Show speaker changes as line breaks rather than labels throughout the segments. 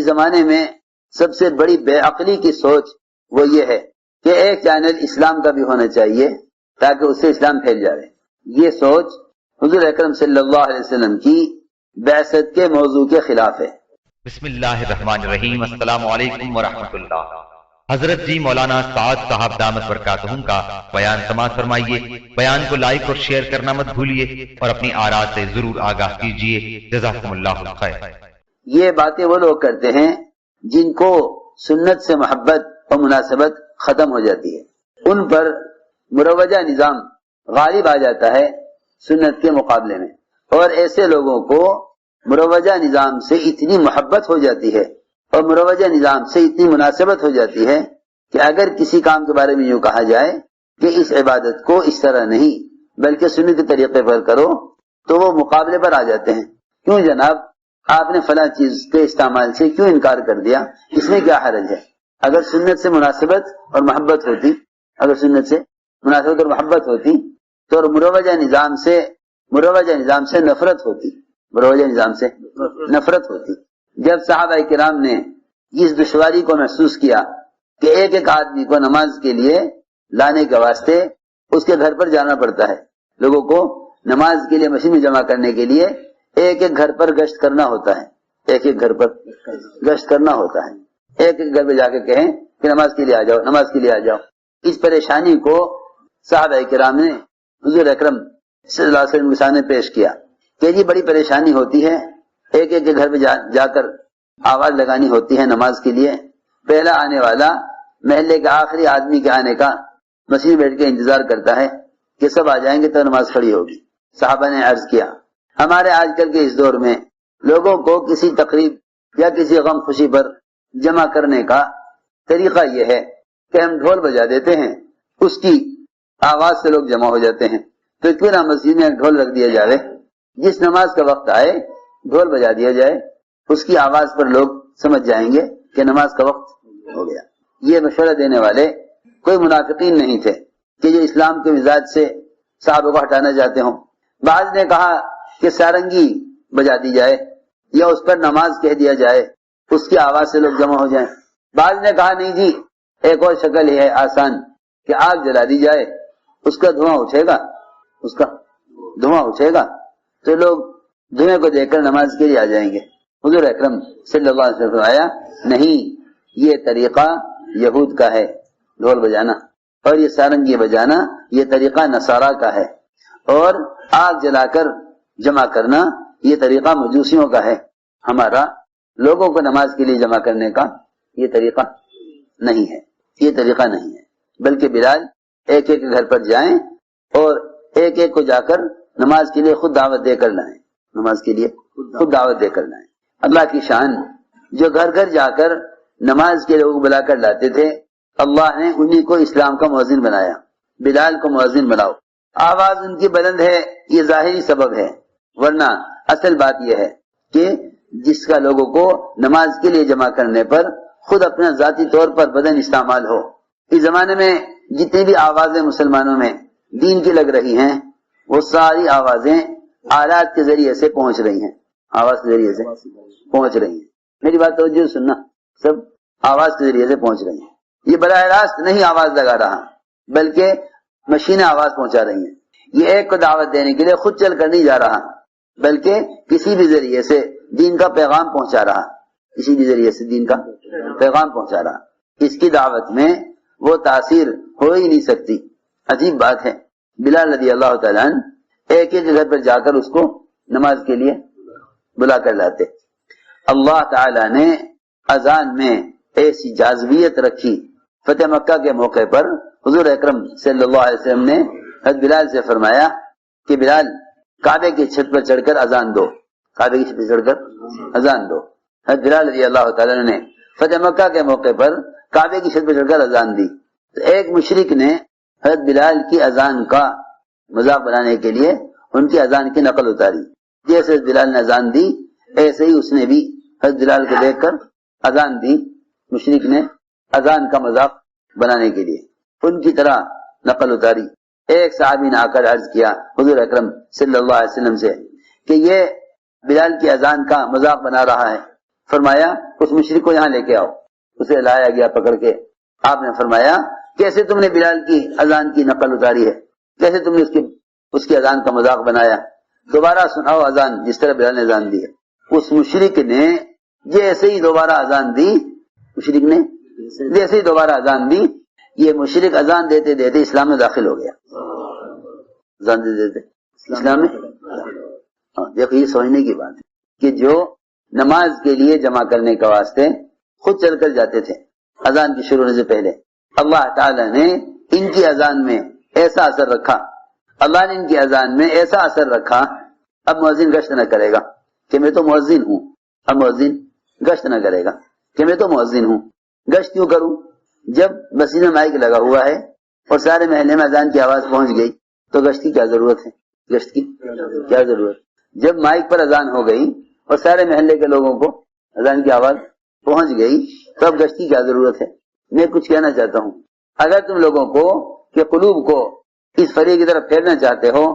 اس زمانے میں سب سے بڑی بے عقلی کی سوچ وہ یہ ہے کہ ایک چینل اسلام کا بھی ہونا چاہیے تاکہ اس سے اسلام پھیل جائے. یہ سوچ حضور اکرم صلی اللہ علیہ وسلم کی بعثت کے موضوع کے خلاف ہے.
بسم اللہ الرحمن الرحیم. السلام علیکم ورحمۃ اللہ. حضرت جی مولانا سعد صاحب دامت برکاتہم کا بیان سماعت فرمائیے. بیان کو لائک اور شیئر کرنا مت بھولیے اور اپنی آراء سے ضرور آگاہ کیجیے. جزاکم اللہ خیر.
یہ باتیں وہ لوگ کرتے ہیں جن کو سنت سے محبت اور مناسبت ختم ہو جاتی ہے. ان پر مروجہ نظام غالب آ جاتا ہے سنت کے مقابلے میں، اور ایسے لوگوں کو مروجہ نظام سے اتنی محبت ہو جاتی ہے اور مروجہ نظام سے اتنی مناسبت ہو جاتی ہے کہ اگر کسی کام کے بارے میں یوں کہا جائے کہ اس عبادت کو اس طرح نہیں بلکہ سنت کے طریقے پر کرو تو وہ مقابلے پر آ جاتے ہیں. کیوں جناب آپ نے فلاں چیز کے استعمال سے کیوں انکار کر دیا، اس میں کیا حرج ہے؟ اگر سنت سے مناسبت اور محبت ہوتی، اگر سنت سے مناسبت اور محبت ہوتی تو مروجہ نظام سے نفرت ہوتی، مروجہ نظام سے نفرت ہوتی. جب صحابہ کرام نے اس دشواری کو محسوس کیا کہ ایک ایک آدمی کو نماز کے لیے لانے کے واسطے اس کے گھر پر جانا پڑتا ہے، لوگوں کو نماز کے لیے مسجد میں جمع کرنے کے لیے ایک ایک گھر پر گشت کرنا ہوتا ہے، ایک ایک گھر پر گشت کرنا ہوتا ہے، ایک ایک گھر پہ جا کے کہیں کہ نماز کے لیے آ جاؤ، نماز کے لیے آ جاؤ. اس پریشانی کو صحابہ کرام نے حضور اکرم صلی اللہ علیہ وسلم کے سامنے پیش کیا کہ یہ بڑی پریشانی ہوتی ہے، ایک ایک کے گھر پہ جا کر آواز لگانی ہوتی ہے نماز کے لیے. پہلا آنے والا محلے کے آخری آدمی کے آنے کا مسجد میں بیٹھ کے انتظار کرتا ہے کہ سب آ جائیں گے تو نماز کھڑی ہوگی. صحابہ نے عرض کیا ہمارے آج کل کے اس دور میں لوگوں کو کسی تقریب یا کسی غم خوشی پر جمع کرنے کا طریقہ یہ ہے کہ ہم ڈھول بجا دیتے ہیں، اس کی آواز سے لوگ جمع ہو جاتے ہیں. تو کیوں نہ مسجد میں ڈھول رکھ دیا جائے، جس نماز کا وقت آئے ڈھول بجا دیا جائے، اس کی آواز پر لوگ سمجھ جائیں گے کہ نماز کا وقت ہو گیا. یہ مشورہ دینے والے کوئی منافقین نہیں تھے کہ جو اسلام کے مزاج سے صحابہ کو ہٹانا چاہتے ہوں. بعض نے کہا کہ سارنگی بجا دی جائے یا اس پر نماز کہہ دیا جائے، اس کی آواز سے لوگ جمع ہو جائیں. بعض نے کہا نہیں جی ایک اور شکل ہی ہے آسان کہ آگ جلا دی جائے، اس کا دھواں اٹھے گا تو لوگ دھویں کو دیکھ کر نماز کے لیے آ جائیں گے. حضور اکرم صلی اللہ علیہ وسلم آیا نہیں، یہ طریقہ یہود کا ہے ڈھول بجانا، اور یہ سارنگی بجانا یہ طریقہ نصارہ کا ہے، اور آگ جلا کر جمع کرنا یہ طریقہ مجوسیوں کا ہے. ہمارا لوگوں کو نماز کے لیے جمع کرنے کا یہ طریقہ نہیں ہے، یہ طریقہ نہیں ہے. بلکہ بلال ایک ایک گھر پر جائیں اور ایک ایک کو جا کر نماز کے لیے خود دعوت دے کر لائیں، نماز کے لیے خود دعوت دے کر لائیں. اللہ کی شان جو گھر گھر جا کر نماز کے لوگ بلا کر لاتے تھے، اللہ نے انہی کو اسلام کا مؤذن بنایا. بلال کو مؤذن بناؤ. آواز ان کی بلند ہے یہ ظاہری سبب ہے، ورنہ اصل بات یہ ہے کہ جس کا لوگوں کو نماز کے لیے جمع کرنے پر خود اپنا ذاتی طور پر بدن استعمال ہو. اس زمانے میں جتنی بھی آوازیں مسلمانوں میں دین کی لگ رہی ہیں وہ ساری آوازیں آلات کے ذریعے سے پہنچ رہی ہیں، آواز کے ذریعے سے پہنچ رہی ہیں. میری بات توجہ سننا، سب آواز کے ذریعے سے پہنچ رہی ہیں. یہ براہ راست نہیں آواز لگا رہا بلکہ مشینیں آواز پہنچا رہی ہیں. یہ ایک کو دعوت دینے کے لیے خود چل کر نہیں جا رہا بلکہ کسی بھی ذریعے سے دین کا پیغام پہنچا رہا، کسی بھی ذریعے سے دین کا پیغام پہنچا رہا. اس کی دعوت میں وہ تاثیر ہو ہی نہیں سکتی. عجیب بات ہے، بلال رضی اللہ تعالیٰ عنہ ایک ایک گھر پر جا کر اس کو نماز کے لیے بلا کر لاتے. اللہ تعالیٰ نے اذان میں ایسی جاذبیت رکھی. فتح مکہ کے موقع پر حضور اکرم صلی اللہ علیہ وسلم نے حضرت بلال سے فرمایا کہ بلال کعبے کی چھت پر چڑھ کر اذان دو، کعبے کی چھت پر چڑھ کر اذان دو. حضرت بلال رضی اللہ تعالیٰ نے فتح مکہ کے موقع پر کعبے کی چھت پر چڑھ کر اذان دی. تو ایک مشرک نے حضرت بلال کی اذان کا مذاق بنانے کے لیے ان کی اذان کی نقل اتاری. جیسے بلال نے اذان دی ایسے ہی اس نے بھی حضرت بلال کو دیکھ کر اذان دی. مشرک نے اذان کا مذاق بنانے کے لیے ان کی طرح نقل اتاری. ایک صحابی نے آ کر عرض کیا حضور اکرم صلی اللہ علیہ وسلم سے کہ یہ بلال کی اذان کا مذاق بنا رہا ہے. فرمایا اس مشرک کو یہاں لے کے آؤ. اسے لایا گیا پکڑ کے. آپ نے فرمایا کیسے تم نے بلال کی اذان کی نقل اتاری ہے, کیسے تم نے اس کی اذان کا مذاق بنایا, دوبارہ سناؤ اذان جس طرح بلال نے اذان دی ہے. اس مشرک نے جیسے ہی دوبارہ اذان دی, مشرک نے جیسے ہی دوبارہ اذان دی, یہ مشرک اذان دیتے دیتے اسلام میں داخل ہو گیا. اذان دیتے دیتے اسلام میں. دیکھو یہ سمجھنے کی بات ہے کہ جو نماز کے لیے جمع کرنے کا واسطے خود چل کر جاتے تھے اذان کی شروع ہونے سے پہلے, اللہ تعالی نے ان کی اذان میں ایسا اثر رکھا, اللہ نے ان کی اذان میں ایسا اثر رکھا, اب مؤذن گشت نہ کرے گا کہ میں تو مؤذن ہوں. اب مؤذن گشت نہ کرے گا کہ میں تو مؤذن ہوں. گشت کیوں کروں جب مسجد میں مائک لگا ہوا ہے اور سارے محلے میں اذان کی آواز پہنچ گئی, تو گشت کی کیا ضرورت ہے, گشت کی کیا ضرورت. جب مائک پر اذان ہو گئی اور سارے محلے کے لوگوں کو اذان کی آواز پہنچ گئی تو اب گشت کی کیا ضرورت ہے. میں کچھ کہنا چاہتا ہوں, اگر تم لوگوں کو کہ قلوب کو اس فریق کی طرف پھیرنا چاہتے ہو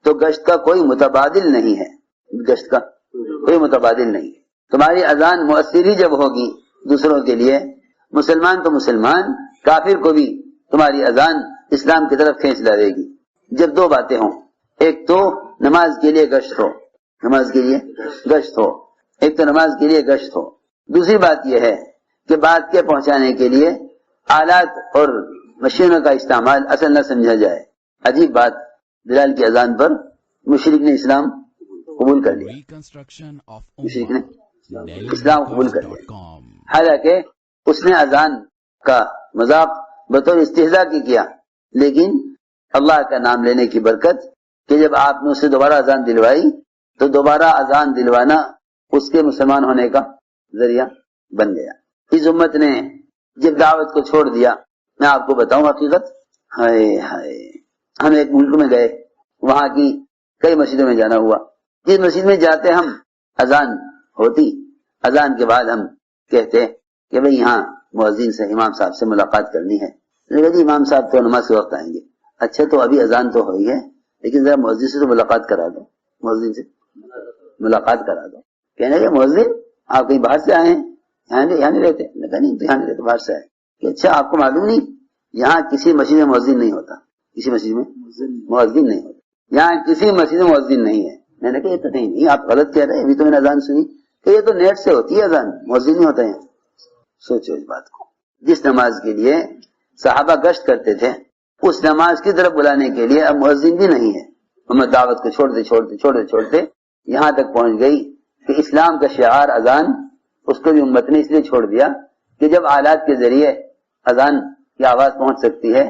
تو گشت کا کوئی متبادل نہیں ہے, گشت کا کوئی متبادل نہیں ہے. تمہاری اذان مؤثر ہی جب ہوگی دوسروں کے لیے, مسلمان تو مسلمان, کافر کو بھی تمہاری اذان اسلام کی طرف کھینچ لائے گی. جب دو باتیں ہوں, ایک تو نماز کے لیے گشت ہو, نماز کے لیے گشت ہو, ایک تو نماز کے لیے گشت ہو. دوسری بات یہ ہے کہ بات کے پہنچانے کے لیے آلات اور مشینوں کا استعمال اصل نہ سمجھا جائے. عجیب بات, بلال کی اذان پر مشرک نے اسلام قبول کر لیا, مشرک نے اسلام قبول کر لیا, حالانکہ اس نے اذان کا مذاق بطور استہزاء کی کیا, لیکن اللہ کا نام لینے کی برکت کہ جب آپ نے اسے دوبارہ اذان دلوائی تو دوبارہ اذان دلوانا اس کے مسلمان ہونے کا ذریعہ بن گیا. اس امت نے جب دعوت کو چھوڑ دیا, میں آپ کو بتاؤں حقیقت, ہم ایک ملک میں گئے, وہاں کی کئی مسجدوں میں جانا ہوا. جس مسجد میں جاتے ہم اذان ہوتی, اذان کے بعد ہم کہتے کہ بھئی یہاں مؤذن سے, امام صاحب سے ملاقات کرنی ہے. جی امام صاحب تو نماز کے وقت آئیں گے. اچھا تو ابھی اذان تو ہوئی ہے لیکن ذرا مؤذن سے تو ملاقات کرا دو, مؤذن سے ملاقات کرا دو. کہنے کہ مؤذن آپ کہیں باہر سے آئے ہیں, یہاں نہیں رہتے. نہیں تو یہاں نہیں رہتے, باہر سے آئے. کہ اچھا آپ کو معلوم نہیں یہاں کسی مسجد میں مؤذن نہیں ہوتا, کسی مسجد میں مؤذن نہیں ہوتا, یہاں کسی مسجد میں مؤذن نہیں ہے. میں نے کہا یہ تو نہیں, آپ غلط کہہ رہے ہیں, ابھی تو میں نے اذان سنی کہ یہ تو نیٹ سے ہوتی ہے اذان, مؤذن نہیں ہوتا ہے. سوچو اس بات کو. جس نماز کے لیے صحابہ گشت کرتے تھے اس نماز کی طرف بلانے کے لیے اب مؤذن بھی نہیں ہے. امت دعوت کو چھوڑتے یہاں تک پہنچ گئی کہ اسلام کا شعار اذان, اس کو بھی امت نے اس لیے چھوڑ دیا کہ جب آلات کے ذریعے اذان کی آواز پہنچ سکتی ہے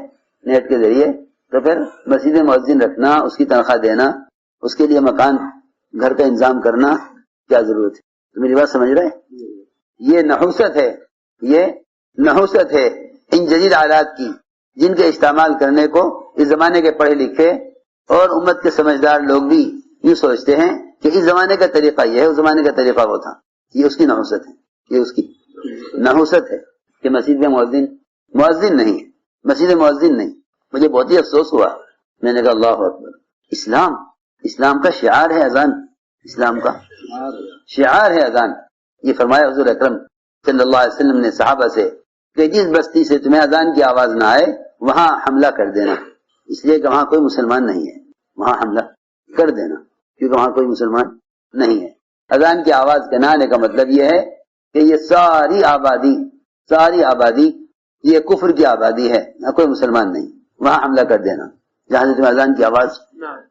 نیٹ کے ذریعے, تو پھر مسجد میں مؤذن رکھنا, اس کی تنخواہ دینا, اس کے لیے مکان گھر کا انتظام کرنا, کیا ضرورت ہے. تو میری بات سمجھ رہے, یہ نحوست ہے, یہ نحوست ہے ان جدید آلات کی جن کے استعمال کرنے کو اس زمانے کے پڑھے لکھے اور امت کے سمجھدار لوگ بھی یوں سوچتے ہیں کہ اس زمانے کا طریقہ یہ ہے, اس زمانے کا طریقہ وہ تھا. یہ اس کی نحوست ہے, یہ اس کی نحوست ہے کہ مسجد میں مؤذن نہیں ہے, مسجد میں مؤذن نہیں. مجھے بہت ہی افسوس ہوا, میں نے کہا اللہ اکبر, اسلام کا شعار ہے اذان, اسلام کا شعار ہے اذان. یہ فرمایا حضور اکرم صلی اللہ علیہ وسلم نے صحابہ سے کہ جس بستی سے تمہیں اذان کی آواز نہ آئے وہاں حملہ کر دینا, اس لیے کہ وہاں کوئی مسلمان نہیں ہے, وہاں حملہ کر دینا کیونکہ وہاں کوئی مسلمان نہیں ہے. اذان کی آواز کے نہ آنے کا مطلب یہ ہے کہ یہ ساری آبادی یہ کفر کی آبادی ہے, نہ کوئی مسلمان نہیں, وہاں حملہ کر دینا جہاں سے تمہیں اذان کی آواز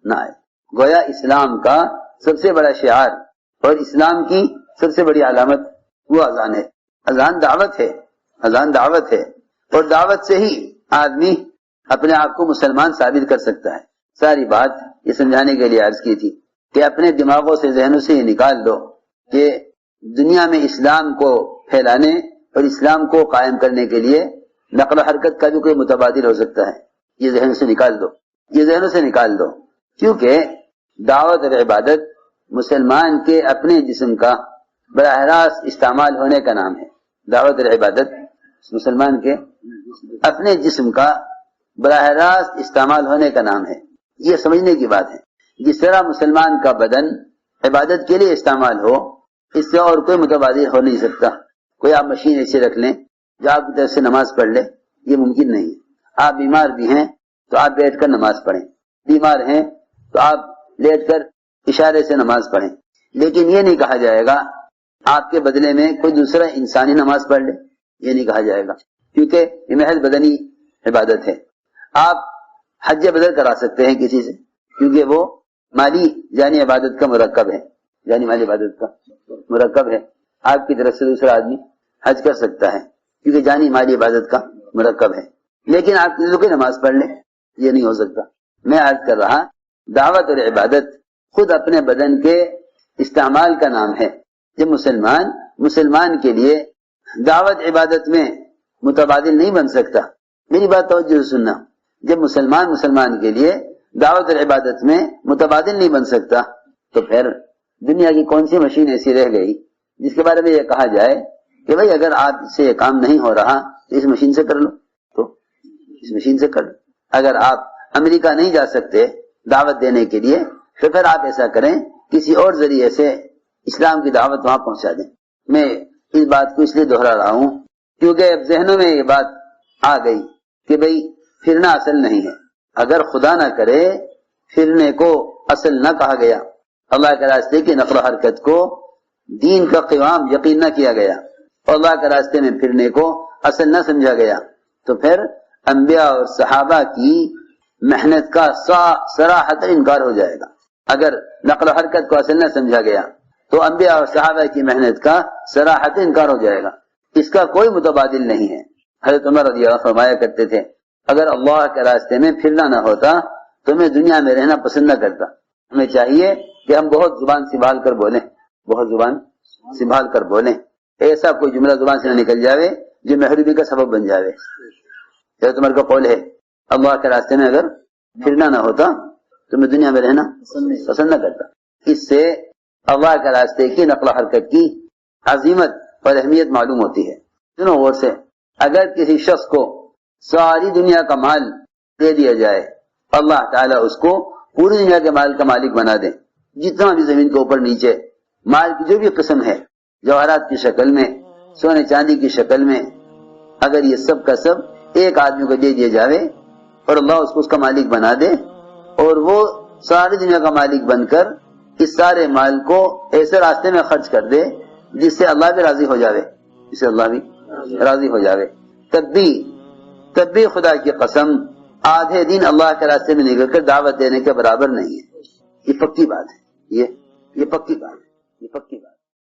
نہ آئے. گویا اسلام کا سب سے بڑا شعار اور اسلام کی سب سے بڑی علامت وہ اذان ہے. اذان دعوت ہے, اذان دعوت ہے, اور دعوت سے ہی آدمی اپنے آپ کو مسلمان ثابت کر سکتا ہے. ساری بات یہ سمجھانے کے لیے عرض کی تھی کہ اپنے دماغوں سے, ذہنوں سے یہ نکال دو کہ دنیا میں اسلام کو پھیلانے اور اسلام کو قائم کرنے کے لیے نقل و حرکت کا بھی کوئی متبادل ہو سکتا ہے. یہ ذہن سے نکال دو, یہ ذہنوں سے نکال دو, کیونکہ دعوت اور عبادت مسلمان کے اپنے جسم کا براہ راست استعمال ہونے کا نام ہے. دعوت اور عبادت مسلمان کے اپنے جسم کا براہ راست استعمال ہونے کا نام ہے. یہ سمجھنے کی بات ہے. جس طرح مسلمان کا بدن عبادت کے لیے استعمال ہو اس سے اور کوئی متبادل ہو نہیں سکتا. کوئی آپ مشین ایسے رکھ لیں جو آپ کی طرف سے نماز پڑھ لے، یہ ممکن نہیں ہے. آپ بیمار بھی ہیں تو آپ بیٹھ کر نماز پڑھیں، بیمار ہیں تو آپ لیٹ کر اشارے سے نماز پڑھیں. لیکن یہ نہیں کہا جائے گا آپ کے بدلے میں کوئی دوسرا انسانی نماز پڑھ لے، یہ نہیں کہا جائے گا، کیونکہ یہ محض بدنی عبادت ہے. آپ حج بدل کرا سکتے ہیں کسی سے، کیونکہ وہ مالی جانی عبادت کا مرکب ہے، جانی مالی عبادت کا مرکب ہے. آپ کی طرف سے دوسرا آدمی حج کر سکتا ہے کیونکہ جانی مالی عبادت کا مرکب ہے. لیکن آپ کسی کو نماز پڑھ لیں، یہ نہیں ہو سکتا. میں عرض کر رہا دعوت اور عبادت خود اپنے بدن کے استعمال کا نام ہے. جب مسلمان کے لیے دعوت عبادت میں متبادل نہیں بن سکتا، میری بات توجہ سے سننا، جب مسلمان کے لیے دعوت اور عبادت میں متبادل نہیں بن سکتا تو پھر دنیا کی کون سی مشین ایسی رہ گئی جس کے بارے میں یہ کہا جائے کہ بھائی اگر آپ سے یہ کام نہیں ہو رہا تو اس مشین سے کر لو، تو اس مشین سے کر لو. اگر آپ امریکہ نہیں جا سکتے دعوت دینے کے لیے تو پھر آپ ایسا کریں کسی اور ذریعے سے اسلام کی دعوت وہاں پہنچا دیں. میں اس بات کو اس لیے دہرا رہا ہوں کیونکہ اب ذہنوں میں یہ بات آ گئی کہ بھئی پھرنا اصل نہیں ہے. اگر خدا نہ کرے پھرنے کو اصل نہ کہا گیا، اللہ کے راستے کی نقل و حرکت کو دین کا قیام یقین نہ کیا گیا، اور اللہ کے راستے میں پھرنے کو اصل نہ سمجھا گیا، تو پھر انبیاء اور صحابہ کی محنت کا صراحتاً انکار ہو جائے گا. اگر نقل و حرکت کو اصل نہ سمجھا گیا تو انبیاء اور صحابہ کی محنت کا صراحتاً انکار ہو جائے گا. اس کا کوئی متبادل نہیں ہے. حضرت عمر رضی اللہ عنہ فرمایا کرتے تھے اگر اللہ کے راستے میں پھرنا نہ ہوتا تو میں دنیا میں رہنا پسند نہ کرتا. ہمیں چاہیے کہ ہم بہت زبان سنبھال کر بولیں، بہت زبان سنبھال کر بولیں، ایسا کوئی جملہ زبان سے نہ نکل جاوے جو محرومی کا سبب بن جاوے. حضرت عمر کا قول ہے اللہ کے راستے میں اگر پھرنا نہ ہوتا تو میں دنیا میں رہنا پسند نہ کرتا. اس سے اللہ کے راستے کی نقل و حرکت کی عظیمت اور اہمیت معلوم ہوتی ہے. سنو غور سے، اگر کسی شخص کو ساری دنیا کا مال دے دیا جائے، اللہ تعالیٰ اس کو پوری دنیا کے مال کا مالک بنا دے، جتنا بھی زمین کے اوپر نیچے مال کی جو بھی قسم ہے، جواہرات کی شکل میں، سونے چاندی کی شکل میں، اگر یہ سب کا سب ایک آدمی کو دے دیا جاوے اور اللہ اس کو اس کا مالک بنا دے اور وہ ساری دنیا کا مالک بن کر اس سارے مال کو ایسے راستے میں خرچ کر دے جس سے اللہ بھی راضی ہو جاوے، جس سے اللہ بھی راضی ہو جاوے، تب بھی خدا کی قسم آدھے دن اللہ کے راستے میں نکل کر دعوت دینے کے برابر نہیں ہے. یہ پکی بات ہے، یہ پکی بات ہے، یہ پکی بات ہے.